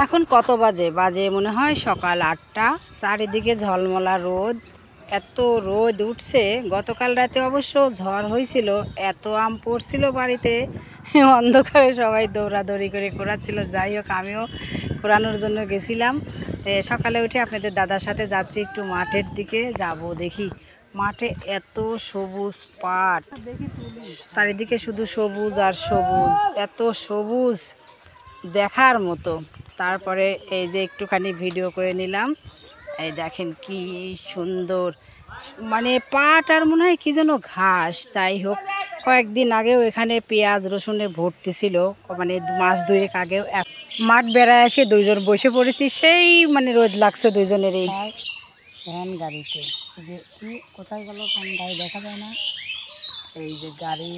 এখন কত বাজে? বাজে মনে হয় সকাল ৮টা। চারিদিকে ঝলমলা রোদ, এত রোদ উঠছে। গতকাল রাতে অবশ্য ঝড় হয়েছিল, এত আম পড়ছিল বাড়িতে, অন্ধকারে সবাই দৌড়াদৌড়ি করে কুড়াচ্ছিল। যাই হোক, আমিও কুড়ানোর জন্য গেছিলাম। সকালে উঠে আপনাদের দাদার সাথে যাচ্ছি একটু মাঠের দিকে, যাব দেখি মাঠে এত সবুজ পাট, চারিদিকে শুধু সবুজ আর সবুজ, এত সবুজ দেখার মতো। তারপরে এই যে একটুখানি ভিডিও করে নিলাম। এই দেখেন কি সুন্দর, মানে পাট আর মনে হয় কি যেন ঘাস। যাই হোক, কয়েকদিন আগেও এখানে পেঁয়াজ রসুনে ভর্তি ছিল, মানে মাস দুয়েক আগেও। মাঠ বেড়ায় এসে দুইজন বসে পড়েছি, সেই মানে রোদ লাগছে দুইজনেরই। ভ্যান গাড়িতে যে কি কোথায় গেল, কোন গাড়ি দেখা যায় না। এই যে গাড়ি,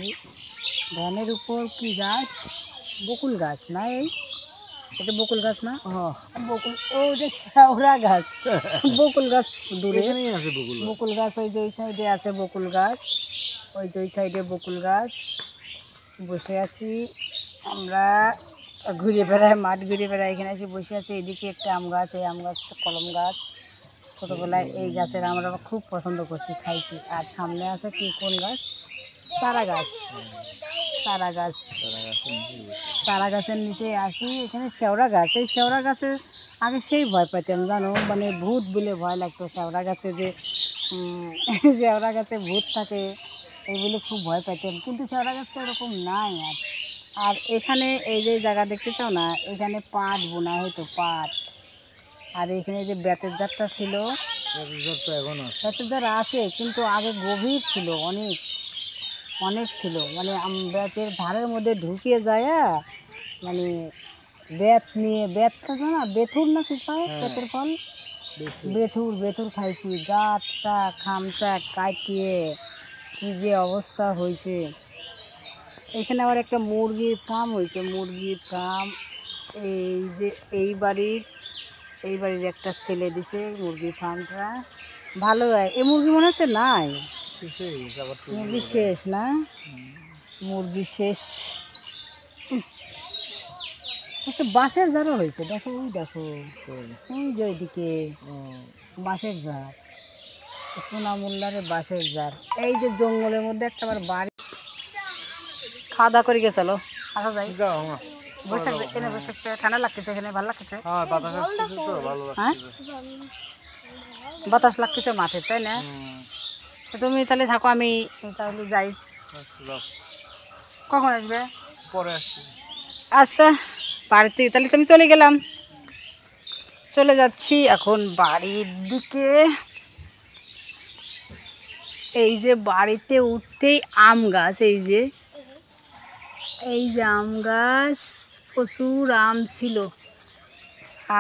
ভ্যানের উপর কি গাছ, বকুল গাছ না? এটা বকুল গাছ না? বকুল, ও যে শেওড়া গাছ। বকুল গাছ দূরে, বকুল গাছ ওই যে ওই সাইডে আছে বকুল গাছ, ওই যে ওই সাইডে বকুল গাছ। বসে আছি আমরা, ঘুরে বেড়াই, মাঠ ঘুরে বেড়াই, এখানে এসে বসে আছি। এদিকে একটা আম গাছ, এই আম গাছটা কলম গাছ। ছোটোবেলায় এই গাছের আমরা খুব পছন্দ করছি, খাইছি। আর সামনে আছে কি, কোন গাছ? চারা গাছ। চারা গাছ, চারা গাছের নিচে আসি, এখানে শেওড়া গাছ। এই শেওড়া গাছের আগে সেই ভয় পাইতাম জানো, মানে ভূত বলে ভয় লাগতো শেওড়া গাছে, যে শেওড়া গাছে ভূত থাকে এই বলে খুব ভয় পাইতাম। কিন্তু শেওড়া গাছটা এরকম নাই। আর এখানে এই যে জায়গা দেখতে চাও না, এখানে পাট বোনা হতো, পাট। আর এখানে যে বেতের জাতটা ছিল, বেতের জাত আছে কিন্তু আগে গভীর ছিল, অনেক অনেক ছিল। মানে বেতের ধারের মধ্যে ঢুকিয়ে যায়, মানে বেত নিয়ে, বেত থাকে না, বেথুর না কি পায়, বেতের ফল, বেথুর, বেথুর খাইছি। গাছটা খামচা কাটিয়ে কি যে অবস্থা হয়েছে। এখানে আবার একটা মুরগির ফার্ম হয়েছে, মুরগির ফার্ম। এই যে এই বাড়ির একটা ছেলে দিছে মুরগির ফার্মটা, ভালো হয়। এই মুরগি মনে হচ্ছে নাই, মুরগি শেষ না, মুরগি শেষ। একটা বাঁশের ঝাড়ও হয়েছে, দেখো ওই দেখো, ওই যে ওইদিকে বাঁশের ঝাড়, সোনামুল্লারে বাঁশের ঝাড়। এই যে জঙ্গলের মধ্যে একটা আবার বাড়ি। খাওয়া দাওয়া করে গেছালো, আসা যাই, বসে থাকবে এখানে, বসে থাকতে ঠান্ডা লাগতেছে, এখানে ভালো লাগতেছে। হ্যাঁ, বাতাস লাগতেছে মাঠে, তাই না? তুমি তাহলে থাকো, আমি তাহলে যাই। কখন আসবে? পরে আসছি। আচ্ছা, বাড়িতে তাহলে আমি চলে গেলাম, চলে যাচ্ছি এখন বাড়ির দিকে। এই যে বাড়িতে উঠতেই আম গাছ, এই যে আম গাছ, প্রচুর আম ছিল।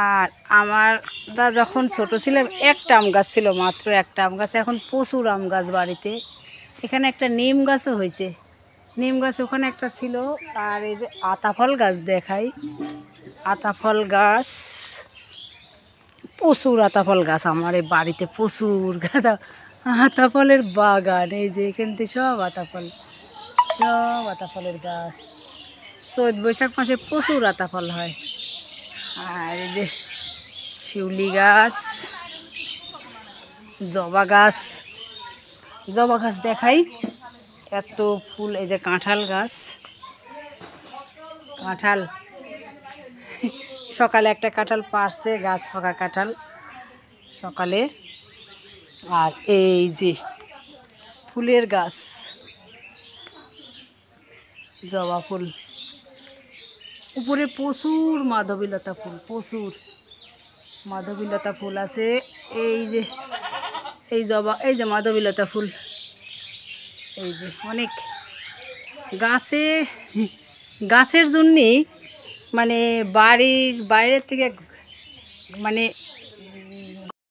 আর আমরা যখন ছোট ছিলাম একটা আম গাছ ছিল, মাত্র একটা আম গাছ। এখন প্রচুর আম গাছ বাড়িতে। এখানে একটা নিম গাছও হয়েছে, নিম গাছ ওখানে একটা ছিল। আর এই যে আতাফল গাছ দেখাই, আতাফল গাছ, প্রচুর আতাফল গাছ আমার এই বাড়িতে, প্রচুর গাঁদা আতাফলের বাগান। এই যে এখান থেকে সব আতাফল, সব আতাফলের গাছ। চৈত বৈশাখ মাসে প্রচুর আতাফল হয়। আর এই যে শিউলি গাছ, জবা গাছ, জবা গাছ দেখাই, এত ফুল। এই যে কাঁঠাল গাছ, কাঁঠাল, সকালে একটা কাঁঠাল পারছে, গাছ পাকা কাঁঠাল সকালে। আর এই যে ফুলের গাছ, জবা ফুল, উপরে প্রচুর মাধবীলতা ফুল, প্রচুর মাধবীলতা ফুল আছে। এই যে এই জবা, এই যে মাধবীলতা ফুল, এই যে অনেক গাছে, গাছের জন্যে মানে বাড়ির বাইরের থেকে মানে